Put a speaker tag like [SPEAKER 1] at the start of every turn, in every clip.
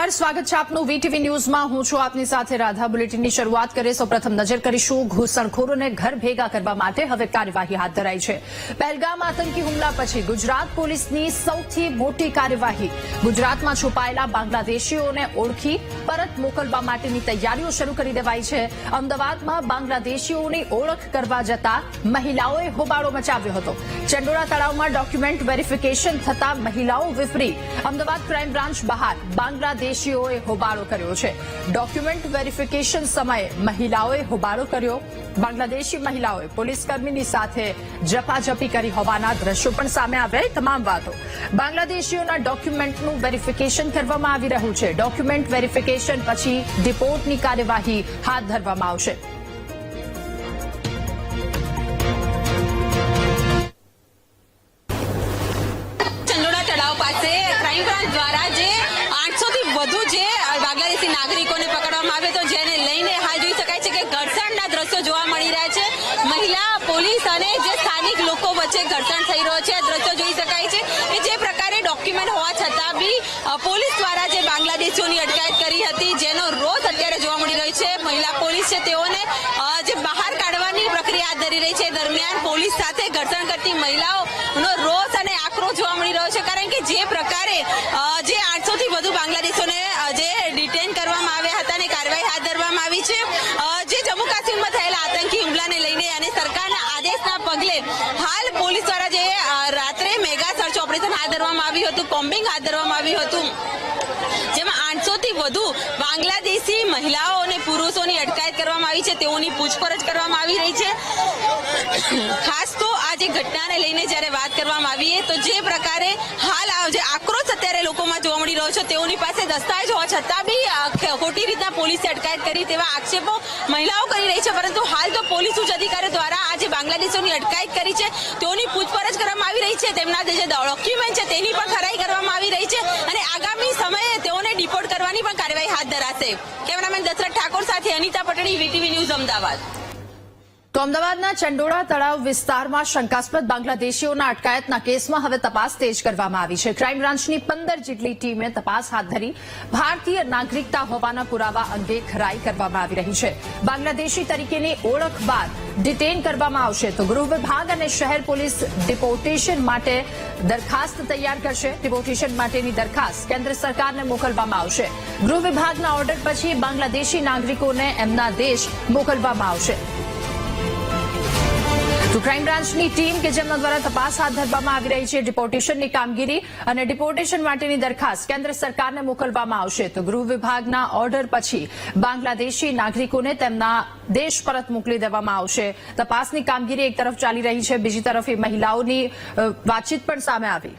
[SPEAKER 1] નમસ્કાર, સ્વાગત છે આપનું વીટીવી ન્યૂઝમાં। હું છું આપની સાથે રાધા। બુલેટિનની શરૂઆત કરીએ સૌપ્રથમ નજર કરીશું ઘૂસણખોરોને ઘર ભેગા કરવા માટે હવે કાર્યવાહી હાથ ધરાઈ છે। પહેલગામ આતંકી હુમલા પછી ગુજરાત પોલીસની સૌથી મોટી કાર્યવાહી। ગુજરાતમાં છુપાયેલા બાંગ્લાદેશીઓને ઓળખી પરત મોકલવા માટેની તૈયારીઓ શરૂ કરી દેવાઈ છે। અમદાવાદમાં બાંગ્લાદેશીઓની ઓળખ કરવા જતા મહિલાઓએ હોબાળો મચાવ્યો હતો। ચંડોળા તળાવમાં ડોક્યુમેન્ટ વેરિફિકેશન થતા મહિલાઓ વિફરી। અમદાવાદ ક્રાઇમ બ્રાન્ચ બહાર બાંગ્લાદેશીઓએ હોબાળો કર્યો છે। ડોક્યુમેન્ટ વેરિફિકેશન સમયે મહિલાઓએ હોબાળો કર્યો। બાંગ્લાદેશી મહિલાઓએ પોલીસકર્મીની સાથે ઝપાઝપી કરી હોવાના દ્રશ્યો પણ સામે આવ્યા। તમામ વાતો બાંગ્લાદેશીઓના ડોક્યુમેન્ટનું વેરિફિકેશન કરવામાં આવી રહ્યું છે। ડોક્યુમેન્ટ વેરિફિકેશન પછી ડિપોર્ટની કાર્યવાહી હાથ ધરવામાં આવશે।
[SPEAKER 2] क्राइम ब्रांच द्वारा जे 800 થી વધુ જે બાંગ્લાદેશી નાગરિકોને પકડવામાં આવે તો જેને લઈને હાલ જોઈ શકાય છે કે ઘર્ષણના દ્રશ્યો જોવા મળી રહ્યા છે। મહિલા પોલીસ અને જે સ્થાનિક લોકો વચ્ચે ઘર્ષણ થઈ રહ્યો છે। દ્રશ્યો જોઈ શકાય છે કે જે પ્રકારે ડોક્યુમેન્ટ હોવા છતાં બી પોલીસ દ્વારા જે બાંગ્લાદેશીઓની અટકાયત કરી હતી જેનો રોષ અત્યારે જોવા મળી રહ્યો છે। મહિલા પોલીસ છે તેઓને જે બહાર કાઢવાની પ્રક્રિયા હાથ ધરી રહી છે। દરમિયાન પોલીસ સાથે ઘર્ષણ કરતી મહિલાઓનો રોષ અને આક્રોશ જોવા મળી રહ્યો છે કારણ કે જે પ્રકારે જે 800 થી વધુ બાંગ્લાદેશીઓને જે ડિટેન કરવામાં આવ્યા હતા અને કાર્યવાહી હાથ ધરવામાં આવી છે। જે જમ્મુ કાશ્મીરમાં થયેલા આતંકી હુમલાને લઈને અને સરકારના આદેશના પગલે હાલ પોલીસ દ્વારા જે રાત્રે મેગા સર્ચ ઓપરેશન હાથ ધરવામાં આવ્યું હતું, કોમ્બિંગ હાથ ધરવામાં આવ્યું હતું, જેમાં 800 થી વધુ બાંગ્લાદેશી મહિલાઓ અને પુરુષોની અટકાયત કરવામાં આવી છે। તેઓની પૂછપરછ કરવામાં આવી રહી છે। ખાસ તો આ જે ઘટનાને લઈને જયારે વાત કરવામાં આવીએ તો જે પ્રકારે હાલ જે આક્રોશ અત્યારે લોકોમાં જોવા મળી રહ્યો છે તેઓની પાસે દસ્તાવેજ હોવા છતાં બી ખોટી રીતના પોલીસે અટકાયત કરી તેવા આક્ષેપો મહિલાઓ કરી રહી છે। પરંતુ હાલ તો પોલીસ ઉચ્ચ અધિકારીઓ દ્વારા આ જે બાંગ્લાદેશીઓની અટકાયત કરી છે તેઓની પૂછપરછ કરવામાં આવી રહી છે। તેમના જે ડોક્યુમેન્ટ છે તેની પણ ખરાઈ કરવામાં આવી રહી છે અને આગામી સમયે તેઓને ડિપોર્ટ કરવાની પણ કાર્યવાહી હાથ ધરાશે। કેમેરામેન દશરથ ઠાકોર સાથે અનિતા પટણી, વીટીવી ન્યૂઝ, અમદાવાદ।
[SPEAKER 1] તો અમદાવાદના ચંડોળા તળાવ વિસ્તારમાં શંકાસ્પદ બાંગ્લાદેશીઓના અટકાયતના કેસમાં હવે તપાસ તેજ કરવામાં આવી છે। ક્રાઇમ બ્રાન્ચની 15 જેટલી ટીમે તપાસ હાથ ધરી ભારતીય નાગરિકતા હોવાના પુરાવા અંગે ખરાઈ કરવામાં આવી રહી છે। બાંગ્લાદેશી તરીકેની ઓળખ બાદ ડિટેન કરવામાં આવશે તો ગૃહ વિભાગ અને શહેર પોલીસ ડિપોર્ટેશન માટે દરખાસ્ત તૈયાર કરશે। ડિપોર્ટેશન માટેની દરખાસ્ત કેન્દ્ર સરકારને મોકલવામાં આવશે। ગૃહ વિભાગના ઓર્ડર પછી બાંગ્લાદેશી નાગરિકોને એમના દેશ મોકલવામાં આવશે। તો ક્રાઇમ બ્રાન્ચની ટીમ કે જેમના દ્વારા તપાસ હાથ ધરવામાં આવી રહી છે ડિપોર્ટેશનની કામગીરી અને ડિપોર્ટેશન માટેની દરખાસ્ત કેન્દ્ર સરકારને મોકલવામાં આવશે તો ગૃહ વિભાગના ઓર્ડર પછી બાંગ્લાદેશી નાગરિકોને તેમના દેશ પરત મોકલી દેવામાં આવશે। તપાસની કામગીરી એક તરફ ચાલી રહી છે, બીજી તરફ એ મહિલાઓની વાતચીત પણ સામે આવી।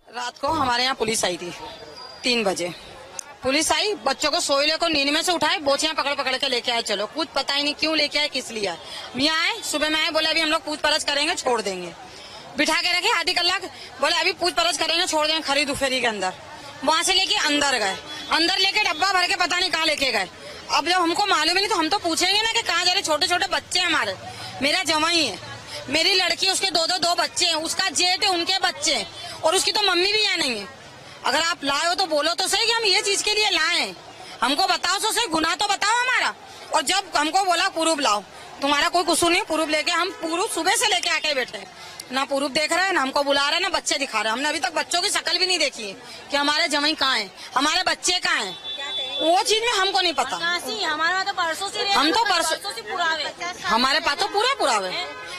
[SPEAKER 3] रात को हमारे यहाँ पुलिस आई थी 3 बजे। पुलिस आई, बच्चों को सोए को नींद में से उठाए, बोचियां पकड़ पकड़ के लेके आए। चलो कुछ पता ही नहीं क्यों लेके आए, किस लिए आए। यहाँ आए, सुबह में आए, बोले अभी हम लोग पूछपरछ करेंगे, छोड़ देंगे। बिठा के रखे आधी कलाक, बोले अभी पूछपरछ करेंगे, छोड़ देंगे खरीद उफेरी के अंदर। वहां से लेके अंदर गए, अंदर लेके डब्बा भर के पता नहीं कहाँ लेके गए। अब जब हमको मालूम ही नहीं तो हम तो पूछेंगे ना कि कहाँ जा रहे। छोटे छोटे बच्चे हैं हमारे, मेरा जवाई है, मेरी लड़की, उसके दो बच्चे हैं, उसका जेठ है, उनके बच्चे हैं और उसकी तो मम्मी भी यहाँ नहीं है। अगर आप लाए हो तो बोलो तो सही कि हम ये चीज के लिए लाए हैं, हमको बताओ तो सही, गुनाह तो बताओ हमारा। और जब हमको बोला प्रूफ लाओ, तुम्हारा कोई कसूर नहीं, प्रूफ लेके हम प्रूफ सुबह से लेके आके बैठे, ना प्रूफ देख रहे हैं, ना हमको बुला रहे हैं, ना बच्चे दिखा रहे हैं। हमने अभी तक बच्चों की शक्ल भी नहीं देखी है कि हमारे जमाई कहाँ है, हमारे बच्चे कहाँ है, वो चीज में हमको नहीं पता।
[SPEAKER 2] हमारा तो परसों से
[SPEAKER 3] हम तो परसों से पुरावे, हमारे पास तो पूरा पुरावे,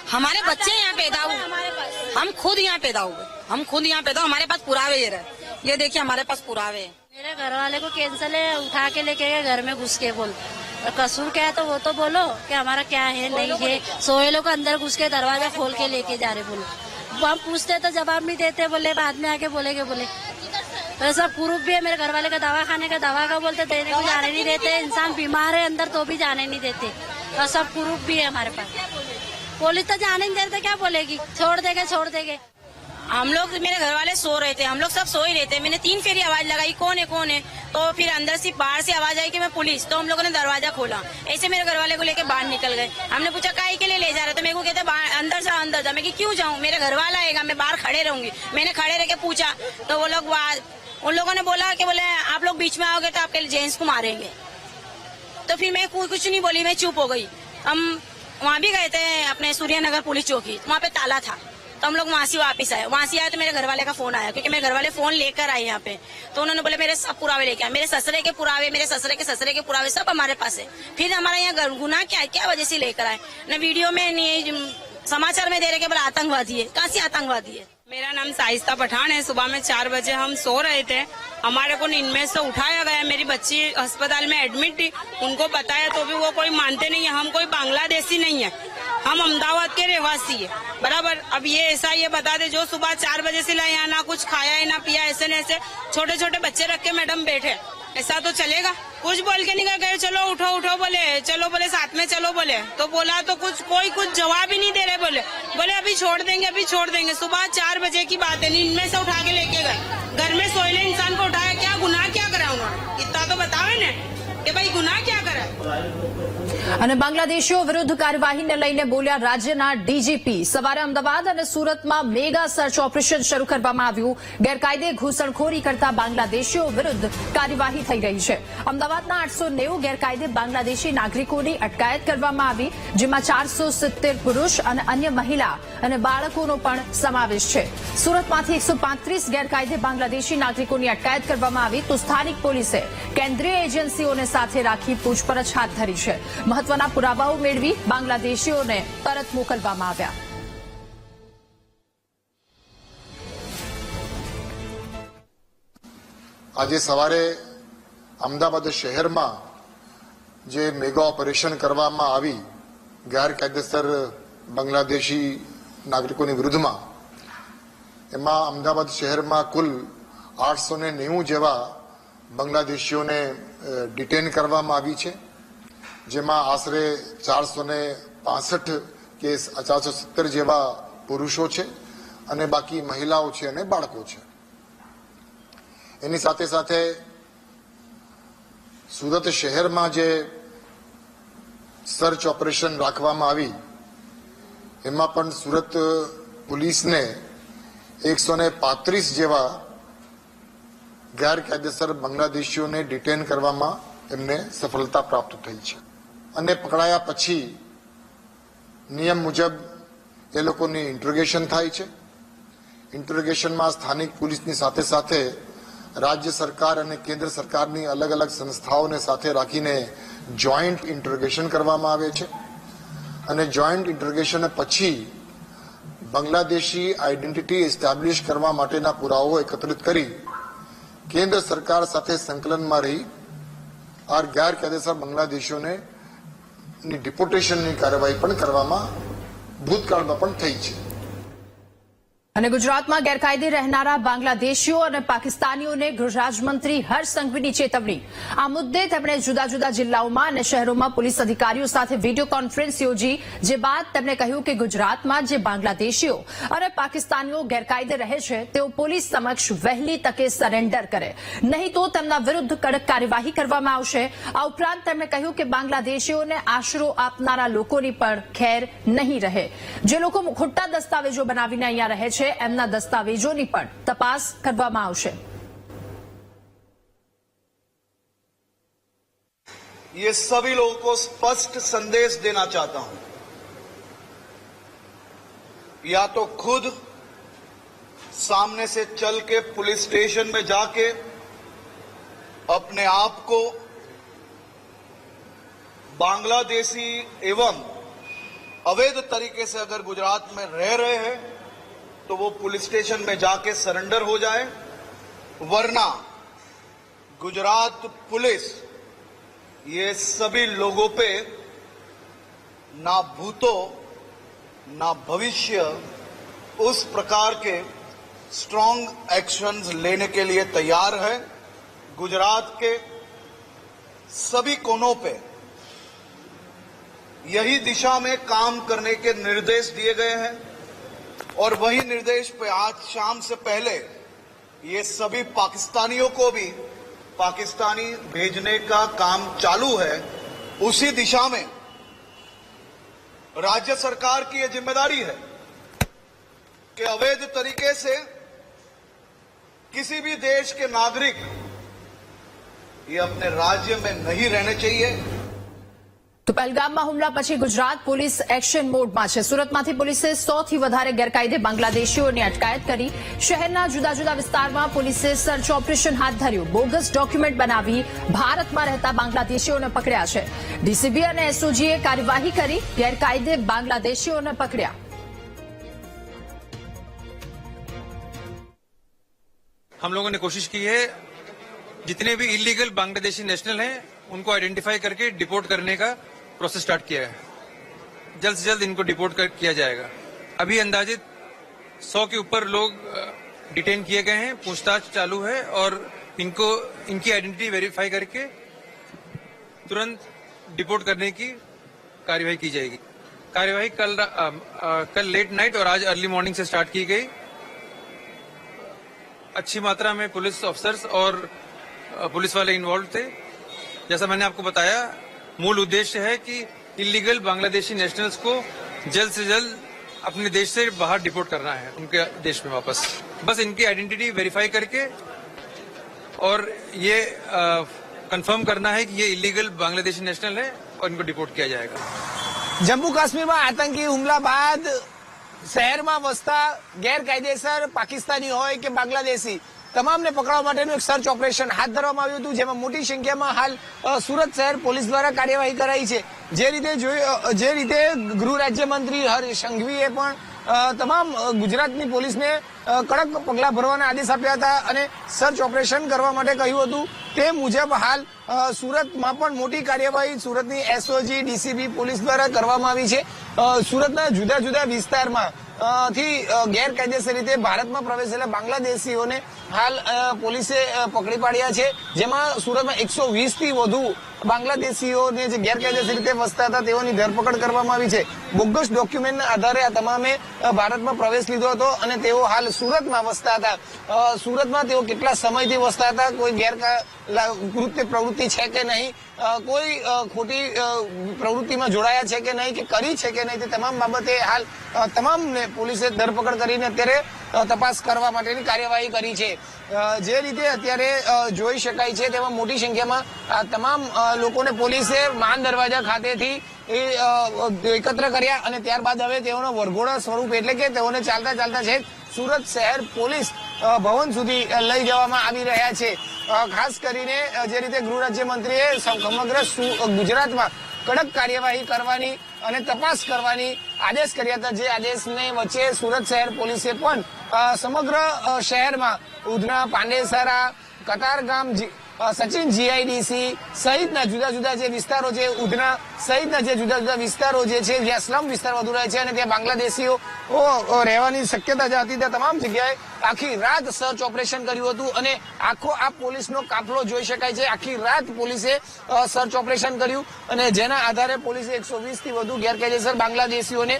[SPEAKER 3] हमारे बच्चे यहाँ पैदा हुए, हम खुद यहाँ पैदा हुए, हम खुद यहाँ पैदा, हमारे पास पुरावे ये रहे। ये देखिए हमारे पास पुरावे हैं।
[SPEAKER 4] मेरे घर वाले को कैंसल है, उठा के लेके गए घर में घुस के। बोल कसूर क्या है तो वो तो बोलो कि हमारा क्या है नहीं है। सोहेलों को अंदर घुस के दरवाजा खोल के लेके जा रहे। बोलो हम पूछते तो जवाब नहीं देते, बोले बाद में आके बोलेगे। बोले वैसा प्रूफ भी है मेरे घर वाले का, दवा खाने का, दवा का बोलते देने को जाने नहीं देते। इंसान बीमार है अंदर तो भी जाने नहीं देते और सब प्रूफ भी है हमारे पास। पुलिस तो जाने नहीं देते, क्या बोलेगी, छोड़ देंगे छोड़ देंगे।
[SPEAKER 2] हम लोग, मेरे घर वाले सो रहे थे, हम लोग सब सो ही रहे थे। मैंने 3 फेरी आवाज लगाई, कौन है कौन है,
[SPEAKER 3] तो फिर अंदर से बाहर से आवाज आई कि मैं पुलिस, तो हम लोगों ने दरवाजा खोला। ऐसे मेरे घर वाले को लेके बाहर निकल गए। हमने पूछा काहे के लिए ले जा रहे, तो मेरे को कहते अंदर जा अंदर जा। मैं कि क्यों जाऊं, मेरे घर वाला आएगा, मैं बाहर खड़े रहूंगी। मैंने खड़े रह के पूछा तो वो लोग उन लोगों ने बोला कि बोले आप लोग बीच में आओगे तो आपके जेंट्स को मारेंगे। तो फिर मैं कुछ नहीं बोली, मैं चुप हो गई। हम वहाँ भी गए थे अपने सूर्यनगर पुलिस चौकी, वहाँ पे ताला था, तो हम लोग वहां से वापस आए। वहां से आए तो मेरे घर वाले का फोन आया, क्योंकि मेरे घर वाले फोन लेकर आए यहाँ पे। तो उन्होंने बोले मेरे सब पुरावे लेके आए, मेरे ससुरे के पुरावे, मेरे ससुरे के पुरावे सब हमारे पास है। फिर हमारा यहाँ गुनाह क्या वजह से लेकर आए, न वीडियो में नहीं समाचार में दे रहे के बोले आतंकवादी है। कहाँ से आतंकवादी है? मेरा नाम साइस्ता पठान है। सुबह में 4 बजे हम सो रहे थे, हमारे को नींद में से उठाया गया। मेरी बच्ची अस्पताल में एडमिट थी, उनको बताया तो भी वो कोई मानते नहीं है। हम कोई बांग्लादेशी नहीं है, हम अहमदाबाद के रहवासी है, बराबर। अब ये ऐसा ये बता दे जो सुबह 4 बजे से लाए, यहाँ ना कुछ खाया है ना पिया, ऐसे न ऐसे छोटे छोटे बच्चे रख के मैडम बैठे, ऐसा तो चलेगा? कुछ बोल के नहीं गए, चलो उठो उठो बोले, चलो बोले साथ में चलो बोले, तो बोला तो कोई कुछ जवाब ही नहीं दे रहे। बोले अभी छोड़ देंगे, अभी छोड़ देंगे। सुबह 4 बजे की बात है, नींद में से उठा के लेके गए। घर में सोए इंसान को उठाया, क्या गुनाह क्या करा उन्होंने, इतना तो बतावे ने कि भाई गुनाह क्या करा।
[SPEAKER 1] અને બાંગ્લાદેશીઓ વિરુદ્ધ કાર્યવાહીને લઈને બોલ્યા રાજ્યના ડીજીપી। સવારે અમદાવાદ અને સુરતમાં મેગા સર્ચ ઓપરેશન શરૂ કરવામાં આવ્યું। ગેરકાયદે ઘૂસણખોરી કરતા બાંગ્લાદેશીઓ વિરુદ્ધ કાર્યવાહી થઈ રહી છે। અમદાવાદના 890 ગેરકાયદે બાંગ્લાદેશી નાગરિકોની અટકાયત કરવામાં આવી, જેમાં 470 પુરુષ અને અન્ય મહિલા અને બાળકોનો પણ સમાવેશ છે। સુરતમાંથી 135 ગેરકાયદે બાંગ્લાદેશી નાગરિકોની અટકાયત કરવામાં આવી, તો સ્થાનિક પોલીસે કેન્દ્રીય એજન્સીઓને સાથે રાખી પૂછપરછ હાથ ધરી છે। મહત્વના પુરાવાઓ મેળવી બાંગ્લાદેશીઓને પરત મોકલવામાં આવ્યા।
[SPEAKER 5] આજે સવારે અમદાવાદ શહેરમાં જે મેગા ઓપરેશન કરવામાં આવી ગેરકાયદેસર બાંગ્લાદેશી નાગરિકોની વિરુદ્ધમાં, એમાં અમદાવાદ શહેરમાં કુલ 890 જેવા બાંગ્લાદેશીઓને ડિટેન કરવામાં આવી છે, જેમાં આશરે 465 કેસ, 470 જેવા પુરુષો છે અને બાકી મહિલાઓ છે અને બાળકો છે। એની સાથે સાથે સુરત શહેરમાં જે સર્ચ ઓપરેશન રાખવામાં આવી, એમાં પણ સુરત પોલીસને 135 જેવા ગેરકાયદેસર બાંગ્લાદેશીઓને ડિટેન કરવામાં એમને સફળતા પ્રાપ્ત થઈ છે। અને પકડાયા પછી નિયમ મુજબ એ લોકોની ઇન્ટ્રોગેશન થાય છે। ઇન્ટ્રોગેશનમાં સ્થાનિક પોલીસની સાથે સાથે રાજ્ય સરકાર અને કેન્દ્ર સરકારની અલગ અલગ સંસ્થાઓને સાથે રાખીને જોઈન્ટ ઇન્ટ્રોગેશન કરવામાં આવે છે। અને જોઈન્ટ ઇન્ટ્રોગેશન પછી બાંગ્લાદેશી આઈડેન્ટિટી એસ્ટાબ્લિશ કરવા માટેના પુરાવાઓ એકત્રિત કરી કેન્દ્ર સરકાર સાથે સંકલનમાં રહી આ ગેરકાયદેસર બાંગ્લાદેશીઓને ડિપોર્ટેશનની કાર્યવાહી પણ કરવામાં ભૂતકાળમાં પણ થઈ છે।
[SPEAKER 1] અને ગુજરાતમાં ગેરકાયદે રહેનારા બાંગ્લાદેશીઓ અને પાકિસ્તાનીઓને ગૃહરાજમંત્રી હર્ષ સંઘવીની ચેતવણી। આ મુદ્દે તેમણે જુદા જુદા જિલ્લાઓમાં અને શહેરોમાં પોલીસ અધિકારીઓ સાથે વિડીયો કોન્ફરન્સ યોજી, જે બાદ તેમણે કહ્યું કે ગુજરાતમાં જે બાંગ્લાદેશીઓ અને પાકિસ્તાનીઓ ગેરકાયદે રહે છે તેઓ પોલીસ સમક્ષ વહેલી તકે સરેન્ડર કરે, નહીં તો તેમના વિરુદ્ધ કડક કાર્યવાહી કરવામાં આવશે। આ ઉપરાંત તેમણે કહ્યું કે બાંગ્લાદેશીઓને આશરો આપનારા લોકોની પણ ખેર નહીં રહે। જે લોકો ખોટા દસ્તાવેજો બનાવીને અહીંયા રહે છે એમના દસ્તાવેજોની પણ તપાસ કરવામાં આવશે।
[SPEAKER 6] ये सभी लोगों को स्पष्ट संदेश देना चाहता हूं, या तो खुद सामने से चल के पुलिस स्टेशन में जाके अपने आप को बांग्लादेशी एवं अवैध तरीके से अगर गुजरात में रह रहे हैं तो वो पुलिस स्टेशन में जाके सरेंडर हो जाए, वरना गुजरात पुलिस ये सभी लोगों पे ना भूतो ना भविष्य उस प्रकार के स्ट्रांग एक्शंस लेने के लिए तैयार है। गुजरात के सभी कोनों पे यही दिशा में काम करने के निर्देश दिए गए हैं और वही निर्देश पे आज शाम से पहले ये सभी पाकिस्तानियों को भी पाकिस्तानी भेजने का काम चालू है, उसी दिशा में राज्य सरकार की यह जिम्मेदारी है कि अवैध तरीके से किसी भी देश के नागरिक ये अपने राज्य में नहीं रहने चाहिए।
[SPEAKER 1] તો પહેલગામમાં હુમલા પછી ગુજરાત પોલીસ એક્શન મોડમાં છે. સુરતમાંથી પોલીસે 100 થી વધારે ગેરકાયદે બાંગ્લાદેશીઓની અટકાયત કરી. શહેરના જુદા જુદા વિસ્તારમાં પોલીસે સર્ચ ઓપરેશન હાથ ધર્યું. બોગસ ડોક્યુમેન્ટ બનાવી ભારતમાં રહેતા બાંગ્લાદેશીઓને પકડ્યા છે. ડીસીબી અને એસઓજીએ કાર્યવાહી કરી ગેરકાયદે બાંગ્લાદેશીઓને પકડ્યા.
[SPEAKER 7] हम लोगों ने कोशिश की है जितने भी इलीगल बांग्लादेशी नेशनल हैं उनको आइडेंटिफाई करके डिपोर्ट करने का प्रोसेस स्टार्ट किया है. जल्द से जल्द इनको डिपोर्ट किया जाएगा. अभी अंदाजित 100 के ऊपर लोग डिटेन किए गए हैं. पूछताछ चालू है और इनकी आइडेंटिटी वेरीफाई करके तुरंत डिपोर्ट करने की कार्यवाही की जाएगी. कार्यवाही कल लेट नाइट और आज अर्ली मॉर्निंग से स्टार्ट की गई. अच्छी मात्रा में पुलिस ऑफिसर्स और पुलिस वाले इन्वॉल्व थे. जैसा मैंने आपको बताया, मूल उद्देश्य है कि इलीगल बांग्लादेशी नेशनल्स को जल्द से जल्द अपने देश से बाहर डिपोर्ट करना है, उनके देश में वापस. बस इनकी आइडेंटिटी वेरीफाई करके और ये कंफर्म करना है कि ये इलीगल बांग्लादेशी नेशनल है और इनको डिपोर्ट किया जाएगा.
[SPEAKER 8] જમ્મુ કાશ્મીરમાં આતંકી હુમલા બાદ શહેરમાં વસતા ગેરકાયદેસર પાકિસ્તાની હોય કે બાંગ્લાદેશી તમામને પકડવા માટેનું એક સર્ચ ઓપરેશન હાથ ધરવામાં આવ્યું હતું, જેમાં મોટી સંખ્યામાં હાલ સુરત શહેર પોલીસ દ્વારા કાર્યવાહી કરાઈ છે. જે રીતે ગૃહ રાજ્યમંત્રી હર્ષ સંઘવીએ પણ તમામ ગુજરાતની પોલીસને કડક પગલાં ભરવાના આદેશ આપ્યા હતા અને સર્ચ ઓપરેશન કરવા માટે કહ્યું હતું. તે મુજબ હાલ સુરતમાં પણ મોટી કાર્યવાહી સુરતની એસઓજી ડીસીબી પોલીસ દ્વારા કરવામાં આવી છે. સુરતના જુદા જુદા વિસ્તારમાં થી ગેરકાયદેસર રીતે ભારતમાં પ્રવેશેલા બાંગ્લાદેશીઓને હાલ પોલીસે પકડી પાડ્યા છે, જેમાં સુરતમાં 120 થી વધુ બાંગ્લાદેશીઓને જે ગેરકાયદેસર રીતે વસતા હતા તેઓની ધરપકડ કરવામાં આવી છે. બોગસ ડોક્યુમેન્ટના આધારે આ તમામે ભારતમાં પ્રવેશ લીધો હતો અને તેઓ હાલ સુરતમાં વસતા હતા. સુરતમાં તેઓ કેટલા સમયથી વસતા હતા, કોઈ ગેરકૃત્ય પ્રવૃત્તિ છે કે નહીં, કોઈ ખોટી પ્રવૃત્તિમાં જોડાયા છે કે નહીં કે કરી છે કે નહીં, તે તમામ બાબતે હાલ તમામને પોલીસે ધરપકડ કરીને અત્યારે તપાસ કરવા માટેની કાર્યવાહી કરી છે. જે રીતે અત્યારે જોઈ શકાય છે તેમાં મોટી સંખ્યામાં તમામ લોકોને પોલીસે માન દરવાજા ખાતેથી એકત્ર કર્યા અને ત્યારબાદ હવે તેઓનો વરઘોડા સ્વરૂપ એટલે કે તેઓને ચાલતા ચાલતા છે સુરત શહેર પોલીસ ભવન સુધી લઈ જવામાં આવી રહ્યા છે. ખાસ કરીને જે રીતે ગૃહ રાજ્યમંત્રીએ સમગ્ર ગુજરાતમાં કડક કાર્યવાહી કરવાની અને તપાસ કરવાની આદેશ કર્યા હતા, જે આદેશને વચ્ચે સુરત શહેર પોલીસે પણ સમગ્ર શહેરમાં ઉધના, પાંડેસરા, કતારગામ, સચિન જીઆઈડીસી સહિતના જુદા જુદા જે વિસ્તારો છે, ઉધના સહિતના જે જુદા જુદા વિસ્તારો જે છે જ્યાં સ્લમ વિસ્તાર વધુ રહે છે અને ત્યાં બાંગ્લાદેશીઓ રહેવાની શક્યતા જે હતી ત્યાં તમામ જગ્યાએ આખી રાત સર્ચ ઓપરેશન કર્યું હતું અને આખો આ પોલીસનો કાફલો જોઈ શકાય છે. આખી રાત પોલીસે સર્ચ ઓપરેશન કર્યું અને જેના આધારે પોલીસે 120 થી વધુ ગેરકાયદેસર બાંગ્લાદેશીઓને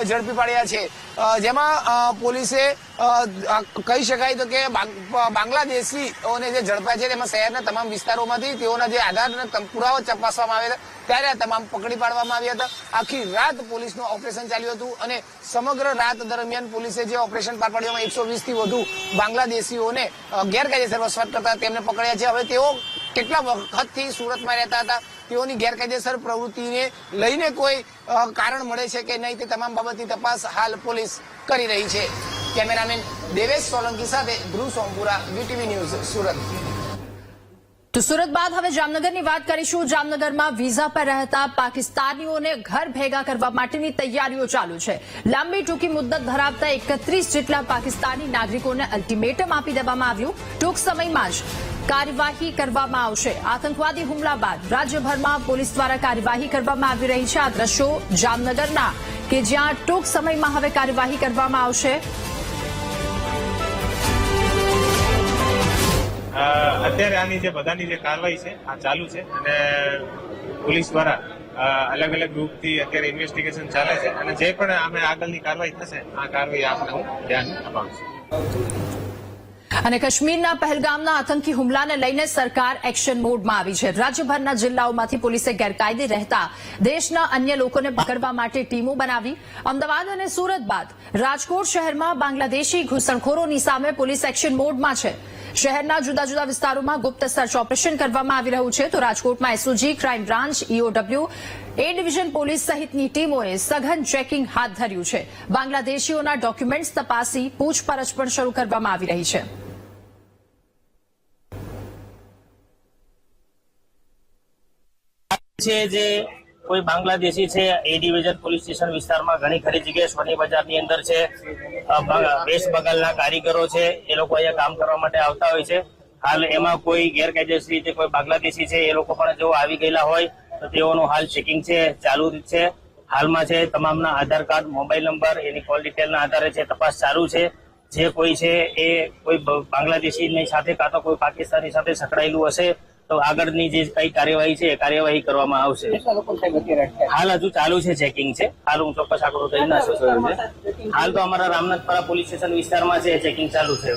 [SPEAKER 8] ઝડપી પાડ્યા છે. જેમાં પોલીસે કહી શકાય તો કે બાંગ્લાદેશીઓને જે ઝડપાયા છે તેમાં શહેરના તમામ વિસ્તારોમાંથી તેઓના જે આધાર અને પુરાવા તપાસવામાં આવ્યા હતા ત્યારે આ તમામ પકડી પાડવામાં આવ્યા હતા. આખી રાત પોલીસનું ઓપરેશન ચાલ્યું હતું અને સમગ્ર રાત દરમિયાન પોલીસે જે ઓપરેશન પાર પાડ્યું 120 થી વધુ બાંગ્લાદેશીઓને ગેરકાયદેસર વસવાટ કરતા તેમને પકડ્યા છે. હવે તેઓ કેટલા વખતથી સુરતમાં રહેતા હતા, તેઓની ગેરકાયદેસર પ્રવૃત્તિને લઈને કોઈ કારણ મળે છે કે નહીં તે તમામ બાબતની તપાસ હાલ પોલીસ કરી રહી છે. કેમેરામેન દેવેશ સોલંકી સાથે ધ્રુવ સોમપુરા, વીટીવી ન્યૂઝ, સુરત.
[SPEAKER 1] તો સુરત બાદ હવે જામનગરની વાત કરીશું. જામનગરમાં વિઝા પર રહેતા પાકિસ્તાનીઓને ઘર ભેગા કરવા માટેની તૈયારીઓ ચાલુ છે. લાંબી ટૂંકી મુદ્દત ધરાવતા 31 જેટલા પાકિસ્તાની નાગરિકોને અલ્ટિમેટમ આપી દેવામાં આવ્યું. ટૂંક સમયમાં જ કાર્યવાહી કરવામાં આવશે. આતંકવાદી હુમલા બાદ રાજ્યભરમાં પોલીસ દ્વારા કાર્યવાહી કરવામાં આવી રહી છે. આ દ્રશ્યો જામનગરના કે જ્યાં ટૂંક સમયમાં હવે કાર્યવાહી કરવામાં આવશે.
[SPEAKER 9] અત્યારે આની જે બધાની જે કાર્યવાહી છે આ ચાલુ છે અને પોલીસ દ્વારા અલગ અલગ ગ્રુપથી અત્યારે ઇન્વેસ્ટિગેશન ચાલે છે અને જે પણ અમે આગળની કાર્યવાહી થશે આ કાર્યવાહી આપણે હું ધ્યાન અપાવશું.
[SPEAKER 1] અને કાશ્મીરના પહેલગામના આતંકી હુમલાને લઈને સરકાર એક્શન મોડમાં આવી છે. રાજ્યભરના જિલ્લાઓમાંથી પોલીસે ગેરકાયદે રહેતા દેશના અન્ય લોકોને પકડવા માટે ટીમો બનાવી. અમદાવાદ અને સુરત બાદ રાજકોટ શહેરમાં બાંગ્લાદેશી ઘૂસણખોરોની સામે પોલીસ એક્શન મોડમાં છે. શહેરના જુદા જુદા વિસ્તારોમાં ગુપ્ત સર્ચ ઓપરેશન કરવામાં આવી રહ્યું છે, તો રાજકોટમાં SOG, crime branch, EOW, A division police સહિતની ટીમોએ સઘન ચેકિંગ હાથ ધર્યું છે. બાંગ્લાદેશીઓના ડોક્યુમેન્ટ્સ તપાસી પૂછપરછ પણ શરૂ કરવામાં આવી રહી છે.
[SPEAKER 10] જે કોઈ બાંગ્લાદેશી છે એ ડિવિઝન પોલીસ સ્ટેશન વિસ્તારમાં ઘણી ખરી જગ્યાએ સોની બજારની અંદર છે, વેસ્ટ બગાલના કારીગરો છે, એ લોકો અહીંયા કામ કરવા માટે આવતા હોય છે. હાલ એમાં કોઈ ગેરકાયદેસર રીતે કોઈ બાંગ્લાદેશી છે એ લોકો પણ જો આવી ગયેલા હોય તો તેઓનું હાલ ચેકિંગ છે ચાલુ છે. હાલમાં છે તમામના આધાર કાર્ડ, મોબાઈલ નંબર, એની કોલ ડિટેલના આધારે છે તપાસ ચાલુ છે. જે કોઈ છે એ કોઈ બાંગ્લાદેશીની સાથે કાં તો કોઈ પાકિસ્તાની સાથે સંકળાયેલું હશે તો આગળની જે કઈ કાર્યવાહી છે એ કાર્યવાહી કરવામાં આવશે. હાલ હજુ ચાલુ છે, ચેકિંગ છે. હાલ હું ચોક્કસ આંકડો કહી ના શકું. હાલ તો અમારા રામનાથપરા પોલીસ સ્ટેશન વિસ્તારમાં છે ચેકિંગ ચાલુ છે.